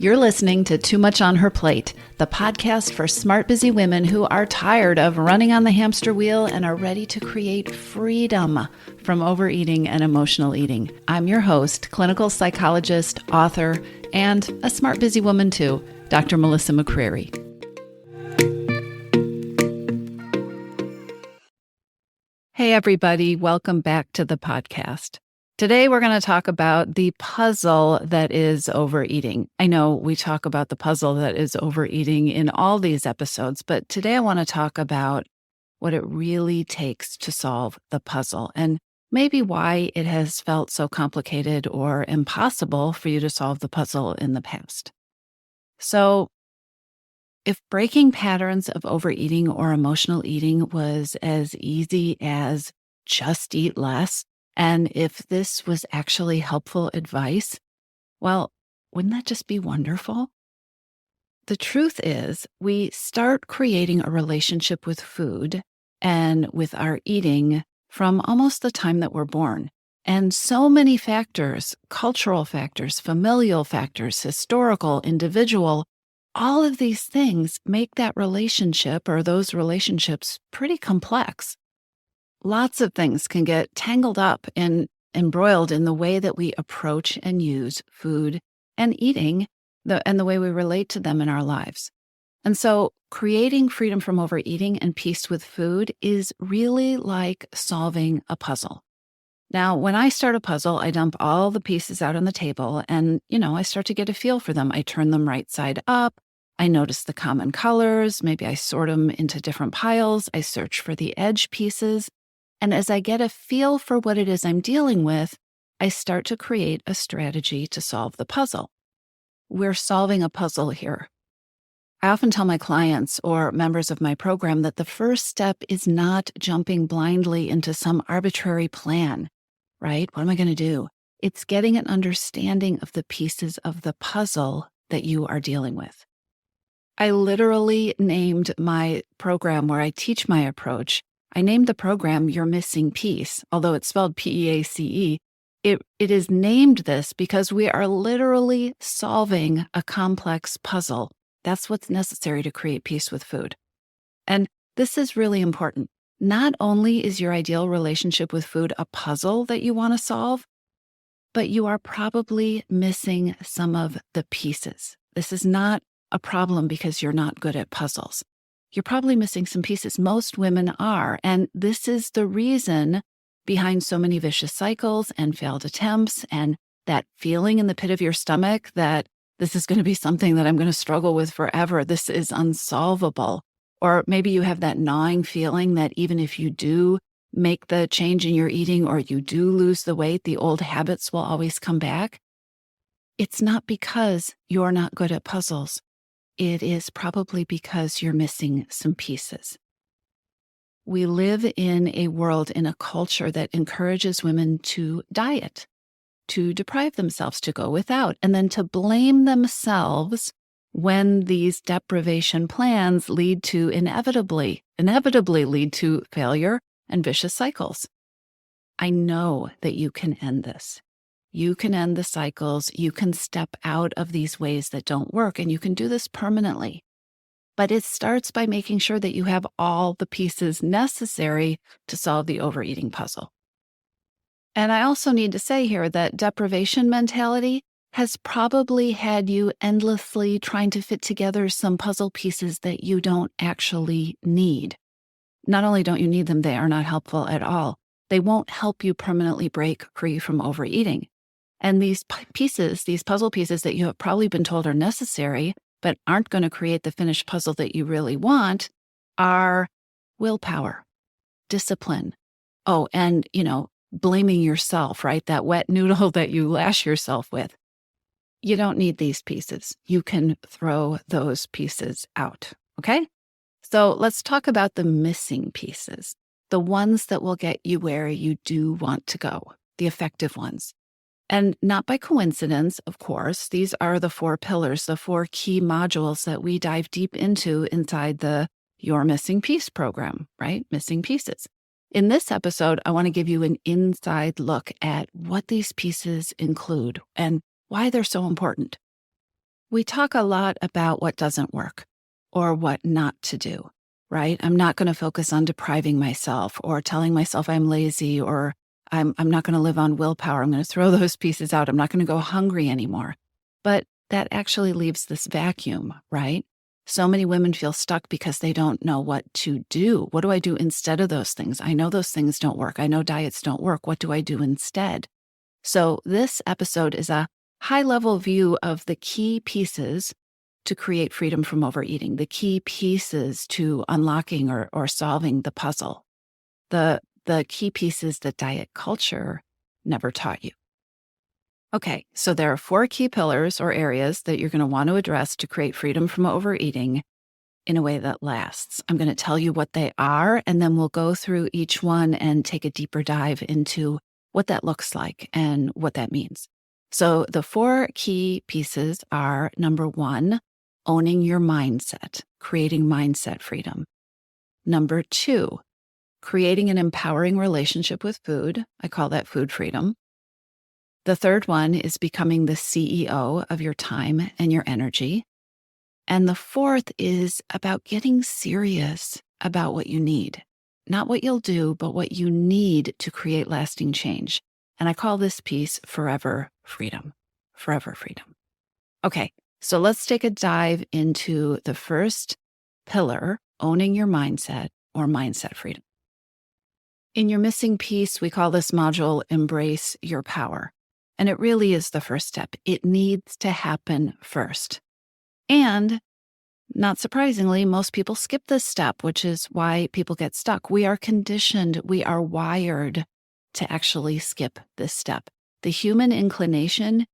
You're listening to Too Much on Her Plate, the podcast for smart, busy women who are tired of running on the hamster wheel and are ready to create freedom from overeating and emotional eating. I'm your host, clinical psychologist, author, and a smart, busy woman too, Dr. Melissa McCreary. Hey, everybody. Welcome back to the podcast. Today, we're going to talk about the puzzle that is overeating. I know we talk about the puzzle that is overeating in all these episodes, but today I want to talk about what it really takes to solve the puzzle and maybe why it has felt so complicated or impossible for you to solve the puzzle in the past. So, if breaking patterns of overeating or emotional eating was as easy as just eat less, and if this was actually helpful advice, well, wouldn't that just be wonderful? The truth is, we start creating a relationship with food and with our eating from almost the time that we're born. And so many factors, cultural factors, familial factors, historical, individual, all of these things make that relationship or those relationships pretty complex. Lots of things can get tangled up and embroiled in the way that we approach and use food and eating and the way we relate to them in our lives. And so creating freedom from overeating and peace with food is really like solving a puzzle. Now, when I start a puzzle, I dump all the pieces out on the table and, I start to get a feel for them. I turn them right side up. I notice the common colors. Maybe I sort them into different piles. I search for the edge pieces. And as I get a feel for what it is I'm dealing with, I start to create a strategy to solve the puzzle. We're solving a puzzle here. I often tell my clients or members of my program that the first step is not jumping blindly into some arbitrary plan, right? What am I going to do? It's getting an understanding of the pieces of the puzzle that you are dealing with. I literally named my program where I teach my approach. I named the program Your Missing Piece, although it's spelled P-E-A-C-E. It is named this because we are literally solving a complex puzzle. That's what's necessary to create peace with food. And this is really important. Not only is your ideal relationship with food a puzzle that you want to solve, but you are probably missing some of the pieces. This is not a problem because you're not good at puzzles. You're probably missing some pieces. Most women are. And this is the reason behind so many vicious cycles and failed attempts and that feeling in the pit of your stomach that this is going to be something that I'm going to struggle with forever. This is unsolvable. Or maybe you have that gnawing feeling that even if you do make the change in your eating or you do lose the weight, the old habits will always come back. It's not because you're not good at puzzles. It is probably because you're missing some pieces. We live in a world, in a culture that encourages women to diet, to deprive themselves, to go without, and then to blame themselves when these deprivation plans lead to inevitably lead to failure and vicious cycles. I know that you can end this. You can end the cycles. You can step out of these ways that don't work, and you can do this permanently. But it starts by making sure that you have all the pieces necessary to solve the overeating puzzle. And I also need to say here that deprivation mentality has probably had you endlessly trying to fit together some puzzle pieces that you don't actually need. Not only don't you need them, they are not helpful at all. They won't help you permanently break free from overeating. And these pieces, these puzzle pieces that you have probably been told are necessary, but aren't going to create the finished puzzle that you really want, are willpower, discipline. Oh, and, blaming yourself, right? That wet noodle that you lash yourself with. You don't need these pieces. You can throw those pieces out, okay? So let's talk about the missing pieces, the ones that will get you where you do want to go, the effective ones. And not by coincidence, of course, these are the 4 pillars, the 4 key modules that we dive deep into inside the Your Missing Piece program, right? Missing pieces. In this episode, I want to give you an inside look at what these pieces include and why they're so important. We talk a lot about what doesn't work or what not to do, right? I'm not going to focus on depriving myself or telling myself I'm lazy or I'm not going to live on willpower. I'm going to throw those pieces out. I'm not going to go hungry anymore. But that actually leaves this vacuum, right? So many women feel stuck because they don't know what to do. What do I do instead of those things? I know those things don't work. I know diets don't work. What do I do instead? So, this episode is a high level view of the key pieces to create freedom from overeating, the key pieces to unlocking or solving the puzzle, the key pieces that diet culture never taught you. Okay, so there are 4 key pillars or areas that you're going to want to address to create freedom from overeating in a way that lasts. I'm going to tell you what they are, and then we'll go through each one and take a deeper dive into what that looks like and what that means. So the 4 key pieces are: number 1, owning your mindset, creating mindset freedom. Number 2, creating an empowering relationship with food. I call that food freedom. The third one is becoming the CEO of your time and your energy. And the fourth is about getting serious about what you need. Not what you'll do, but what you need to create lasting change. And I call this piece forever freedom. Forever freedom. Okay, so let's take a dive into the first pillar, owning your mindset or mindset freedom. In your missing piece, we call this module Embrace Your Power. And it really is the first step. It needs to happen first. And not surprisingly, most people skip this step, which is why people get stuck. We are conditioned, we are wired to actually skip this step. The human inclination,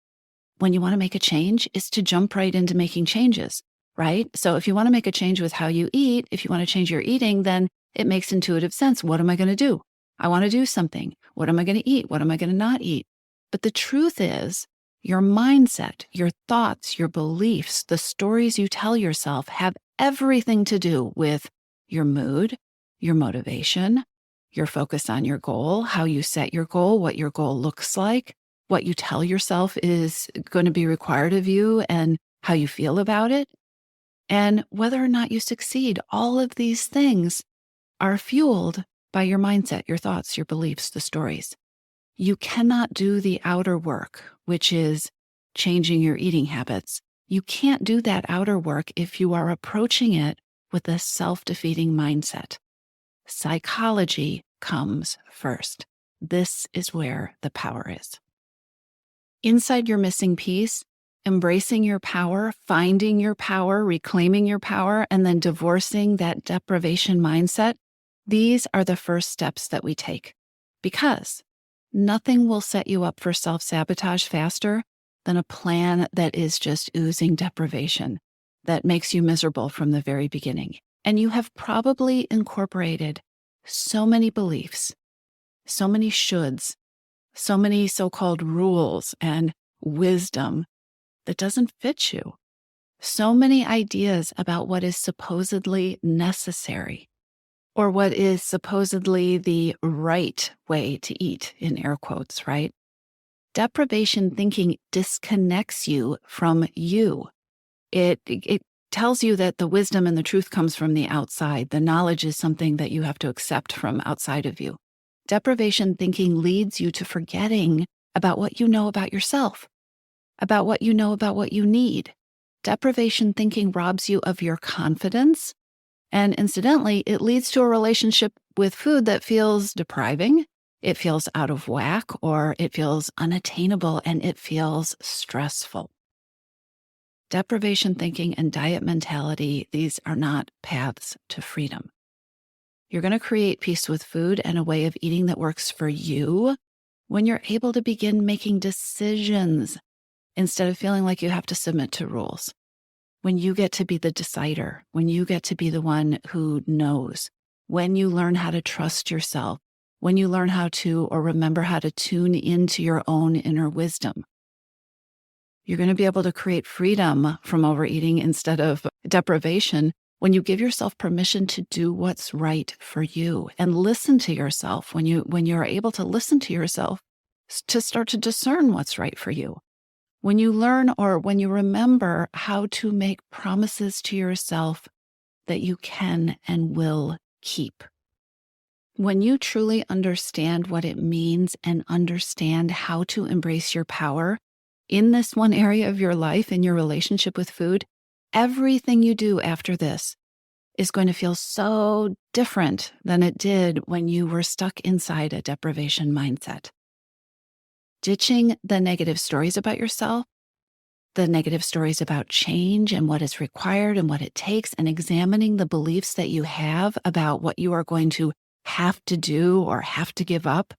when you want to make a change, is to jump right into making changes, right? So if you want to make a change with how you eat, if you want to change your eating, then it makes intuitive sense. What am I going to do? I want to do something. What am I going to eat? What am I going to not eat? But the truth is, your mindset, your thoughts, your beliefs, the stories you tell yourself have everything to do with your mood, your motivation, your focus on your goal, how you set your goal, what your goal looks like, what you tell yourself is going to be required of you, and how you feel about it, and whether or not you succeed. All of these things are fueled by your mindset, your thoughts, your beliefs, the stories. You cannot do the outer work, which is changing your eating habits. You can't do that outer work if you are approaching it with a self-defeating mindset. Psychology comes first. This is where the power is. Inside your missing piece, embracing your power, finding your power, reclaiming your power, and then divorcing that deprivation mindset, these are the first steps that we take. Because nothing will set you up for self-sabotage faster than a plan that is just oozing deprivation, that makes you miserable from the very beginning. And you have probably incorporated so many beliefs, so many shoulds, so many so-called rules and wisdom that doesn't fit you. So many ideas about what is supposedly necessary, or what is supposedly the right way to eat, in air quotes, right? Deprivation thinking disconnects you from you. It tells you that the wisdom and the truth comes from the outside. The knowledge is something that you have to accept from outside of you. Deprivation thinking leads you to forgetting about what you know about yourself, about what you know about what you need. Deprivation thinking robs you of your confidence. And incidentally, it leads to a relationship with food that feels depriving, it feels out of whack, or it feels unattainable, and it feels stressful. Deprivation thinking and diet mentality, these are not paths to freedom. You're going to create peace with food and a way of eating that works for you when you're able to begin making decisions instead of feeling like you have to submit to rules. When you get to be the decider, when you get to be the one who knows, when you learn how to trust yourself, when you learn how to or remember how to tune into your own inner wisdom, you're going to be able to create freedom from overeating instead of deprivation when you give yourself permission to do what's right for you and listen to yourself. When you're able to listen to yourself, to start to discern what's right for you. When you learn or when you remember how to make promises to yourself that you can and will keep. When you truly understand what it means and understand how to embrace your power in this one area of your life, in your relationship with food, everything you do after this is going to feel so different than it did when you were stuck inside a deprivation mindset. Ditching the negative stories about yourself, the negative stories about change and what is required and what it takes, and examining the beliefs that you have about what you are going to have to do or have to give up.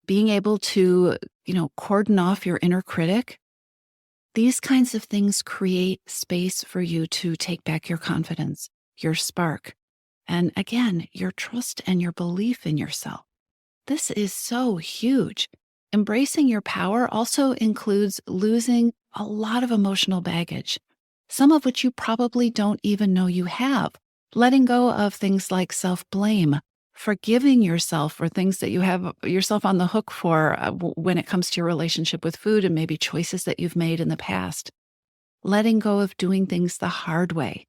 Being able to, cordon off your inner critic. These kinds of things create space for you to take back your confidence, your spark, and again, your trust and your belief in yourself. This is so huge. Embracing your power also includes losing a lot of emotional baggage, some of which you probably don't even know you have. Letting go of things like self-blame, forgiving yourself for things that you have yourself on the hook for when it comes to your relationship with food and maybe choices that you've made in the past. Letting go of doing things the hard way.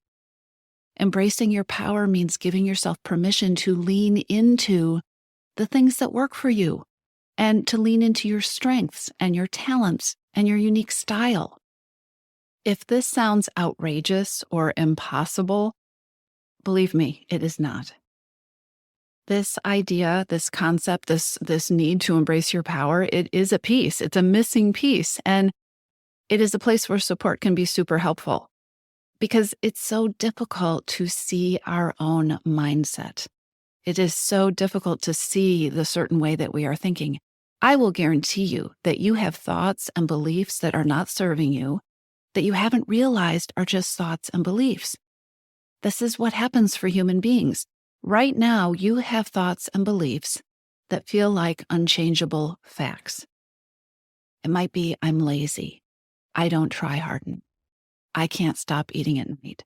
Embracing your power means giving yourself permission to lean into the things that work for you and to lean into your strengths and your talents and your unique style. If this sounds outrageous or impossible, believe me, it is not. This idea, this concept, this need to embrace your power, it is a piece. It's a missing piece. And it is a place where support can be super helpful because it's so difficult to see our own mindset. It is so difficult to see the certain way that we are thinking. I will guarantee you that you have thoughts and beliefs that are not serving you, that you haven't realized are just thoughts and beliefs. This is what happens for human beings. Right now, you have thoughts and beliefs that feel like unchangeable facts. It might be, I'm lazy. I don't try hard enough. I can't stop eating at night.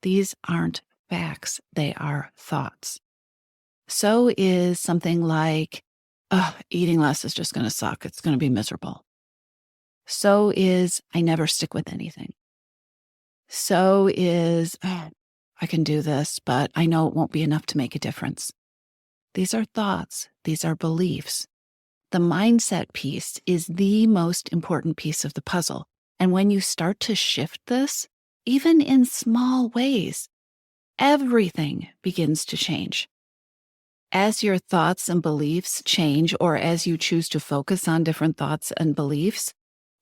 These aren't facts. They are thoughts. So is something like, eating less is just going to suck. It's going to be miserable. So is, I never stick with anything. So is, I can do this, but I know it won't be enough to make a difference. These are thoughts. These are beliefs. The mindset piece is the most important piece of the puzzle. And when you start to shift this, even in small ways, everything begins to change. As your thoughts and beliefs change, or as you choose to focus on different thoughts and beliefs,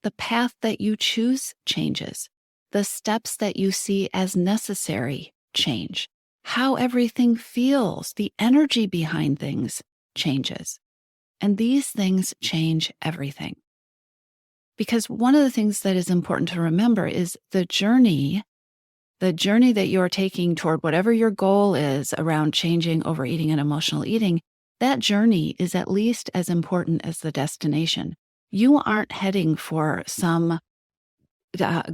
the path that you choose changes. The steps that you see as necessary change. How everything feels, the energy behind things changes. And these things change everything. Because one of the things that is important to remember is the journey that you're taking toward whatever your goal is around changing overeating and emotional eating, that journey is at least as important as the destination. You aren't heading for some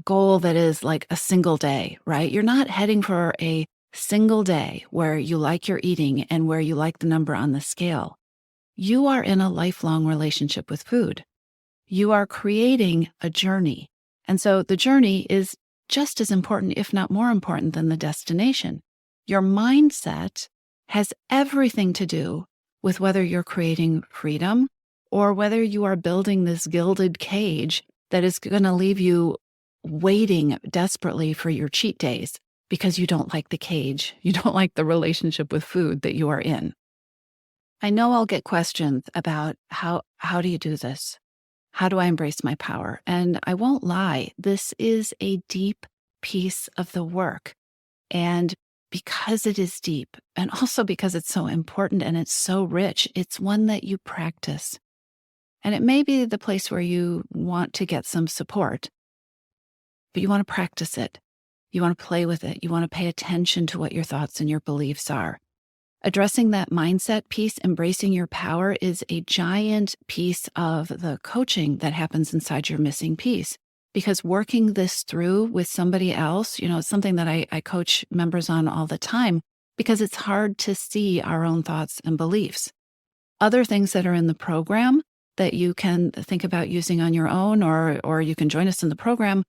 goal that is like a single day, right? You're not heading for a single day where you like your eating and where you like the number on the scale. You are in a lifelong relationship with food. You are creating a journey. And so the journey is just as important, if not more important, than the destination. Your mindset has everything to do with whether you're creating freedom or whether you are building this gilded cage that is going to leave you waiting desperately for your cheat days because you don't like the cage. You don't like the relationship with food that you are in. I know I'll get questions about how do you do this? How do I embrace my power? And I won't lie, this is a deep piece of the work. And because it is deep, and also because it's so important and it's so rich, it's one that you practice. And it may be the place where you want to get some support, but you want to practice it. You want to play with it. You want to pay attention to what your thoughts and your beliefs are. Addressing that mindset piece, embracing your power, is a giant piece of the coaching that happens inside your missing piece. Because working this through with somebody else, it's something that I coach members on all the time because it's hard to see our own thoughts and beliefs. Other things that are in the program that you can think about using on your own, or you can join us in the program.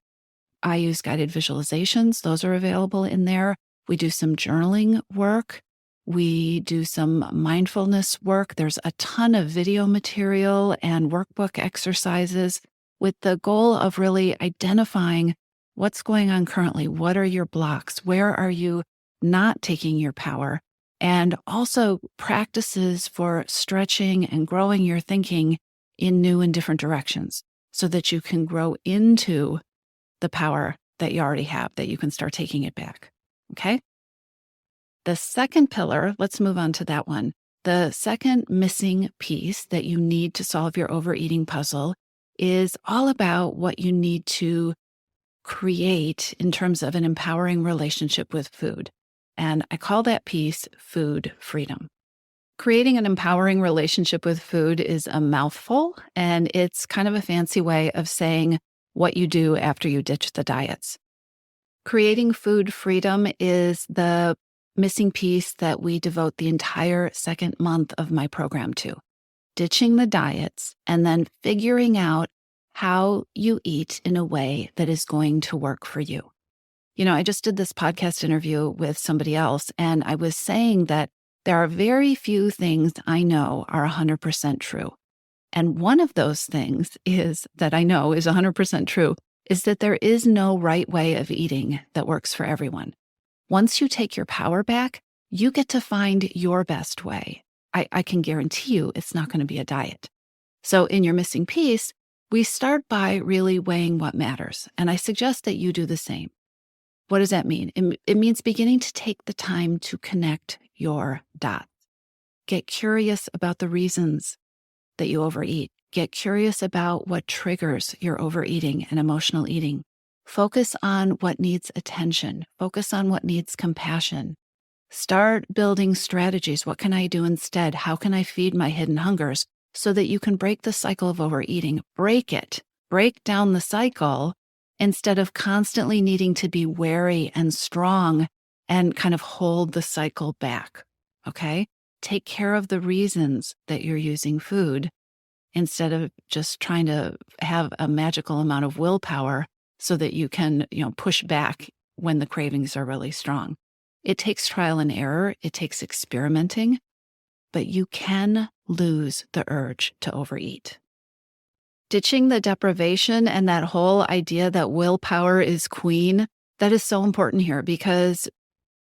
I use guided visualizations. Those are available in there. We do some journaling work. We do some mindfulness work. There's a ton of video material and workbook exercises with the goal of really identifying what's going on currently. What are your blocks? Where are you not taking your power? And also practices for stretching and growing your thinking in new and different directions so that you can grow into the power that you already have, that you can start taking it back. Okay? The second pillar, let's move on to that one. The second missing piece that you need to solve your overeating puzzle is all about what you need to create in terms of an empowering relationship with food. And I call that piece food freedom. Creating an empowering relationship with food is a mouthful, and it's kind of a fancy way of saying what you do after you ditch the diets. Creating food freedom is the missing piece that we devote the entire second month of my program to. Ditching the diets and then figuring out how you eat in a way that is going to work for you. You know, I just did this podcast interview with somebody else, and I was saying that there are very few things I know are 100% true. And one of those things is that I know is 100% true is that there is no right way of eating that works for everyone. Once you take your power back, you get to find your best way. I can guarantee you it's not going to be a diet. So in your missing piece, we start by really weighing what matters. And I suggest that you do the same. What does that mean? It means beginning to take the time to connect your dots. Get curious about the reasons that you overeat. Get curious about what triggers your overeating and emotional eating. Focus on what needs attention. Focus on what needs compassion. Start building strategies. What can I do instead? How can I feed my hidden hungers so that you can break the cycle of overeating? Break it. Break down the cycle instead of constantly needing to be wary and strong and kind of hold the cycle back. Okay? Take care of the reasons that you're using food instead of just trying to have a magical amount of willpower so that you can, push back when the cravings are really strong. It takes trial and error. It takes experimenting, but you can lose the urge to overeat. Ditching the deprivation and that whole idea that willpower is queen, that is so important here because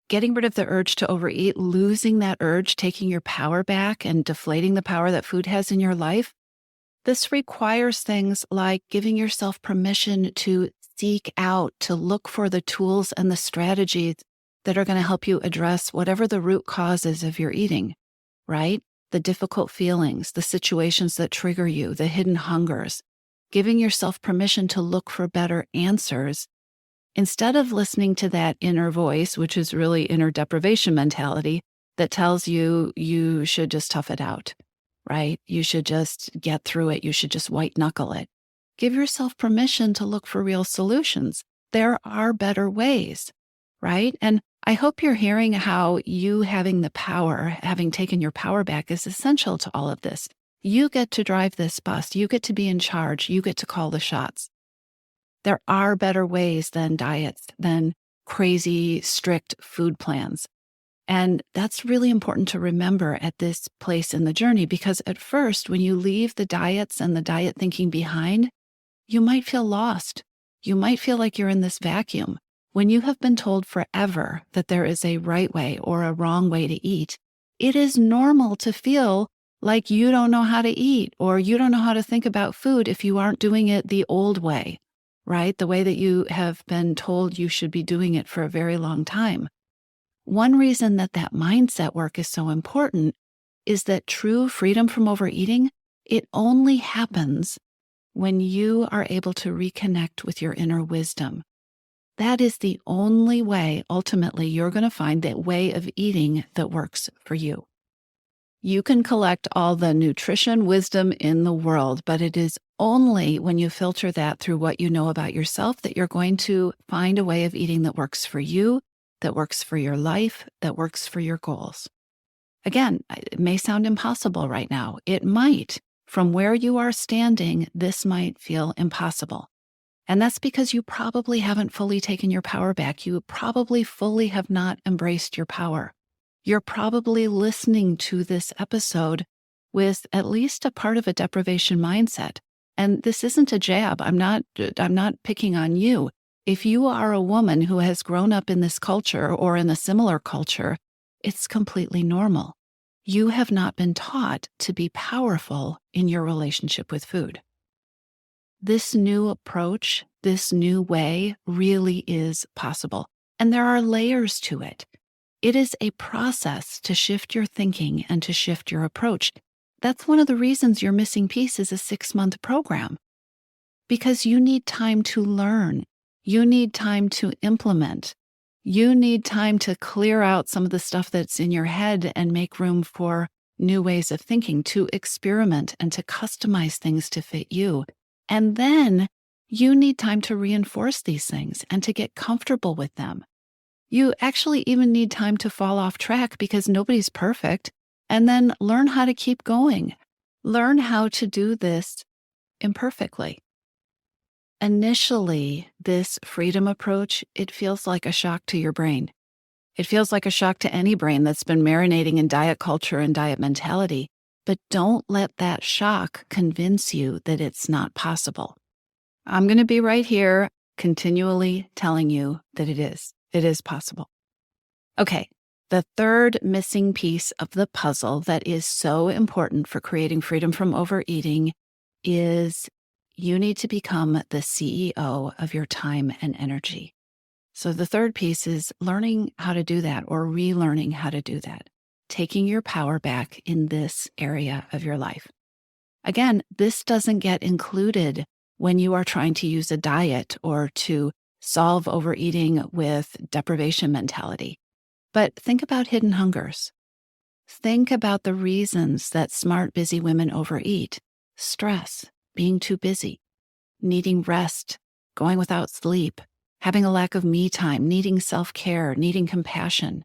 getting rid of the urge to overeat, losing that urge, taking your power back and deflating the power that food has in your life, this requires things like giving yourself permission to seek out, to look for the tools and the strategies that are going to help you address whatever the root causes of your eating, right? The difficult feelings, the situations that trigger you, the hidden hungers, giving yourself permission to look for better answers instead of listening to that inner voice, which is really inner deprivation mentality that tells you you should just tough it out, right? You should just get through it. You should just white knuckle it. Give yourself permission to look for real solutions. There are better ways, right? And I hope you're hearing how you having the power, having taken your power back is essential to all of this. You get to drive this bus. You get to be in charge. You get to call the shots. There are better ways than diets, than crazy, strict food plans. And that's really important to remember at this place in the journey, because at first, when you leave the diets and the diet thinking behind, you might feel lost. You might feel like you're in this vacuum. When you have been told forever that there is a right way or a wrong way to eat, it is normal to feel like you don't know how to eat or you don't know how to think about food if you aren't doing it the old way, right? The way that you have been told you should be doing it for a very long time. One reason that mindset work is so important is that true freedom from overeating, it only happens when you are able to reconnect with your inner wisdom. That is the only way, ultimately, you're going to find that way of eating that works for you. You can collect all the nutrition wisdom in the world, but it is only when you filter that through what you know about yourself that you're going to find a way of eating that works for you, that works for your life, that works for your goals. Again, it may sound impossible right now. It might from where you are standing, this might feel impossible. And that's because you probably haven't fully taken your power back. You probably fully have not embraced your power. You're probably listening to this episode with at least a part of a deprivation mindset. And this isn't a jab. I'm not picking on you. If you are a woman who has grown up in this culture or in a similar culture, it's completely normal. You have not been taught to be powerful in your relationship with food. This new approach, this new way really is possible. And there are layers to it. It is a process to shift your thinking and to shift your approach. That's one of the reasons your missing piece is a 6-month program, because you need time to learn. You need time to implement. You need time to clear out some of the stuff that's in your head and make room for new ways of thinking, to experiment and to customize things to fit you. And then you need time to reinforce these things and to get comfortable with them. You actually even need time to fall off track because nobody's perfect, and then learn how to keep going. Learn how to do this imperfectly. Initially, this freedom approach, it feels like a shock to your brain. It feels like a shock to any brain that's been marinating in diet culture and diet mentality. But don't let that shock convince you that it's not possible. I'm going to be right here continually telling you that it is. It is possible. Okay, the third missing piece of the puzzle that is so important for creating freedom from overeating is you need to become the CEO of your time and energy. So the third piece is learning how to do that, or relearning how to do that, taking your power back in this area of your life. Again, this doesn't get included when you are trying to use a diet or to solve overeating with deprivation mentality. But think about hidden hungers. Think about the reasons that smart, busy women overeat: stress, being too busy, needing rest, going without sleep, having a lack of me time, needing self-care, needing compassion.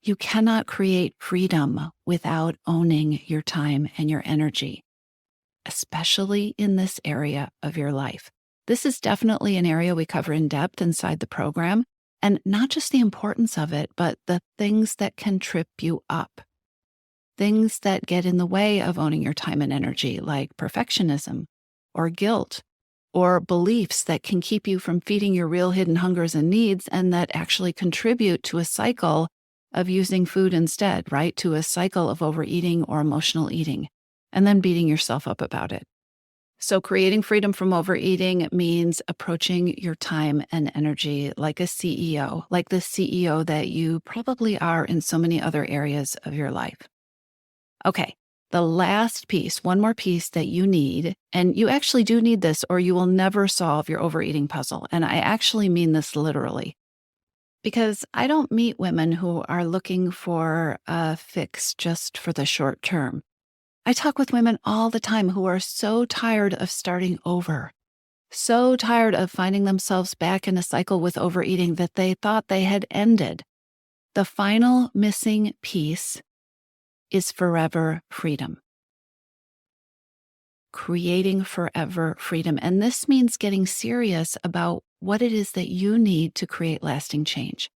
You cannot create freedom without owning your time and your energy, especially in this area of your life. This is definitely an area we cover in depth inside the program, and not just the importance of it, but the things that can trip you up. Things that get in the way of owning your time and energy, like perfectionism or guilt or beliefs that can keep you from feeding your real hidden hungers and needs, and that actually contribute to a cycle of using food instead, right? To a cycle of overeating or emotional eating, and then beating yourself up about it. So creating freedom from overeating means approaching your time and energy like a CEO, like the CEO that you probably are in so many other areas of your life. Okay, the last piece, one more piece that you need, and you actually do need this or you will never solve your overeating puzzle. And I actually mean this literally, because I don't meet women who are looking for a fix just for the short term. I talk with women all the time who are so tired of starting over, so tired of finding themselves back in a cycle with overeating that they thought they had ended. The final missing piece is forever freedom. Creating forever freedom. And this means getting serious about what it is that you need to create lasting change.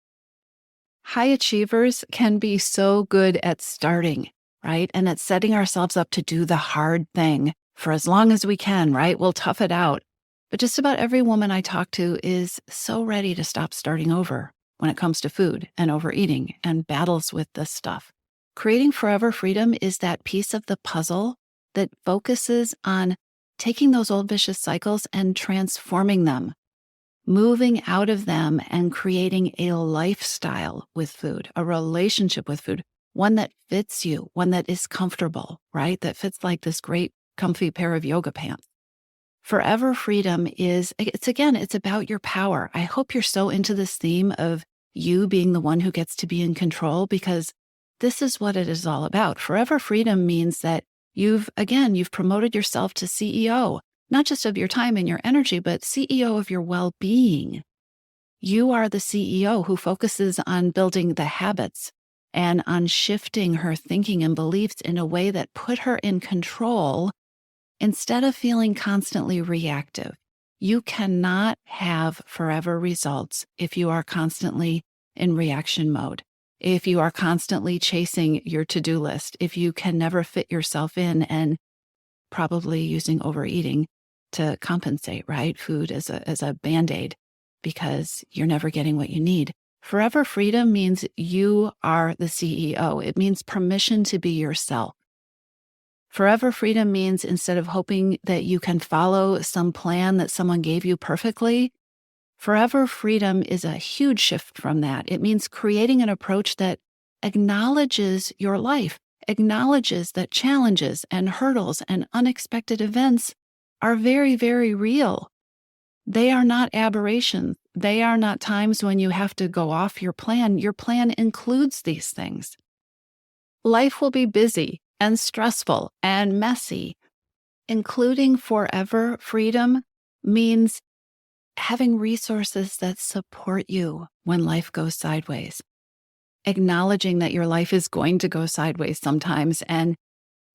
High achievers can be so good at starting, right? And at setting ourselves up to do the hard thing for as long as we can, right? We'll tough it out. But just about every woman I talk to is so ready to stop starting over when it comes to food and overeating and battles with this stuff. Creating forever freedom is that piece of the puzzle that focuses on taking those old vicious cycles and transforming them, moving out of them and creating a lifestyle with food, a relationship with food, one that fits you, one that is comfortable, right? That fits like this great comfy pair of yoga pants. Forever freedom it's about your power. I hope you're so into this theme of you being the one who gets to be in control, because this is what it is all about. Forever freedom means that you've promoted yourself to CEO, not just of your time and your energy, but CEO of your well-being. You are the CEO who focuses on building the habits and on shifting her thinking and beliefs in a way that put her in control instead of feeling constantly reactive. You cannot have forever results if you are constantly in reaction mode, if you are constantly chasing your to-do list, if you can never fit yourself in and probably using overeating to compensate, right? Food as a Band-Aid because you're never getting what you need. Forever freedom means you are the CEO. It means permission to be yourself. Forever freedom means instead of hoping that you can follow some plan that someone gave you perfectly, forever freedom is a huge shift from that. It means creating an approach that acknowledges your life, acknowledges that challenges and hurdles and unexpected events are very, very real. They are not aberrations. They are not times when you have to go off your plan. Your plan includes these things. Life will be busy and stressful and messy. Including forever freedom means having resources that support you when life goes sideways. Acknowledging that your life is going to go sideways sometimes and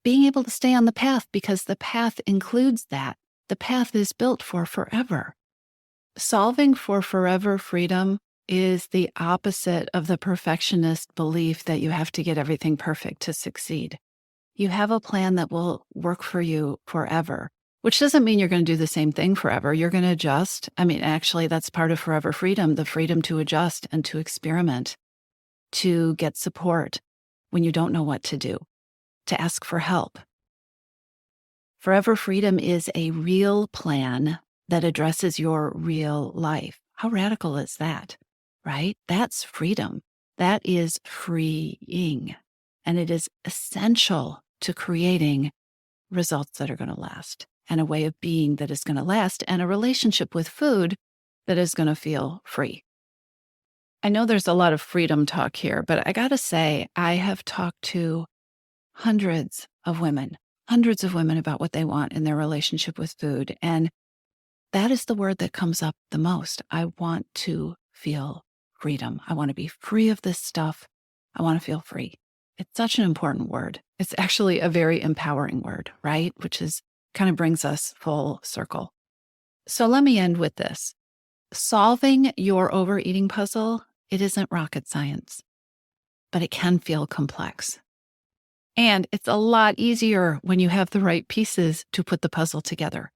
being able to stay on the path because the path includes that. The path is built for forever. Solving for forever freedom is the opposite of the perfectionist belief that you have to get everything perfect to succeed. You have a plan that will work for you forever, which doesn't mean you're going to do the same thing forever. You're going to adjust. Actually, that's part of forever freedom, the freedom to adjust and to experiment, to get support when you don't know what to do, to ask for help. Forever freedom is a real plan that addresses your real life. How radical is that, right? That's freedom. That is freeing. And it is essential to creating results that are going to last and a way of being that is going to last and a relationship with food that is going to feel free. I know there's a lot of freedom talk here, but I got to say, I have talked to hundreds of women about what they want in their relationship with food. And that is the word that comes up the most. I want to feel freedom. I want to be free of this stuff. I want to feel free. It's such an important word. It's actually a very empowering word, right? Which is kind of brings us full circle. So let me end with this. Solving your overeating puzzle, it isn't rocket science, but it can feel complex. And it's a lot easier when you have the right pieces to put the puzzle together.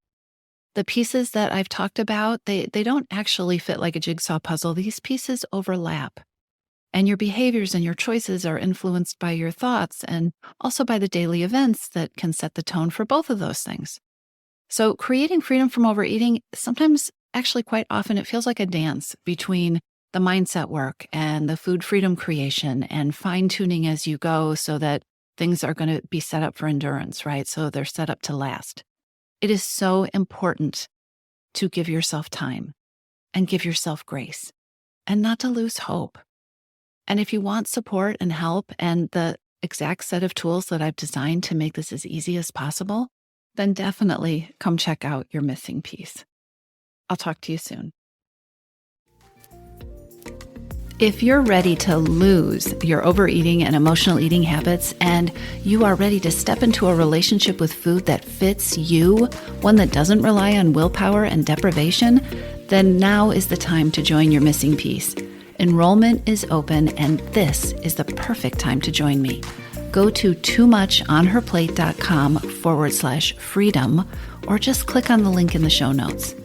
The pieces that I've talked about, they don't actually fit like a jigsaw puzzle. These pieces overlap. And your behaviors and your choices are influenced by your thoughts and also by the daily events that can set the tone for both of those things. So creating freedom from overeating, sometimes, actually quite often, it feels like a dance between the mindset work and the food freedom creation and fine-tuning as you go so that things are going to be set up for endurance, right? So they're set up to last. It is so important to give yourself time and give yourself grace and not to lose hope. And if you want support and help and the exact set of tools that I've designed to make this as easy as possible, then definitely come check out your missing piece. I'll talk to you soon. If you're ready to lose your overeating and emotional eating habits and you are ready to step into a relationship with food that fits you, one that doesn't rely on willpower and deprivation, then now is the time to join your missing piece. Enrollment is open and this is the perfect time to join me. Go to toomuchonherplate.com/freedom or just click on the link in the show notes.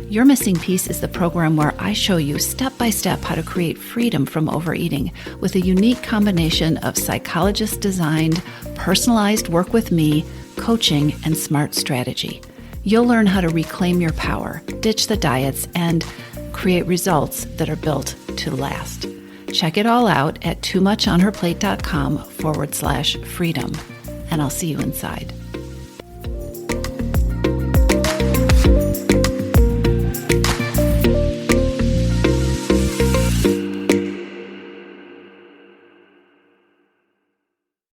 Your Missing Piece is the program where I show you step-by-step how to create freedom from overeating with a unique combination of psychologist-designed, personalized work with me, coaching, and smart strategy. You'll learn how to reclaim your power, ditch the diets, and create results that are built to last. Check it all out at toomuchonherplate.com/freedom, and I'll see you inside.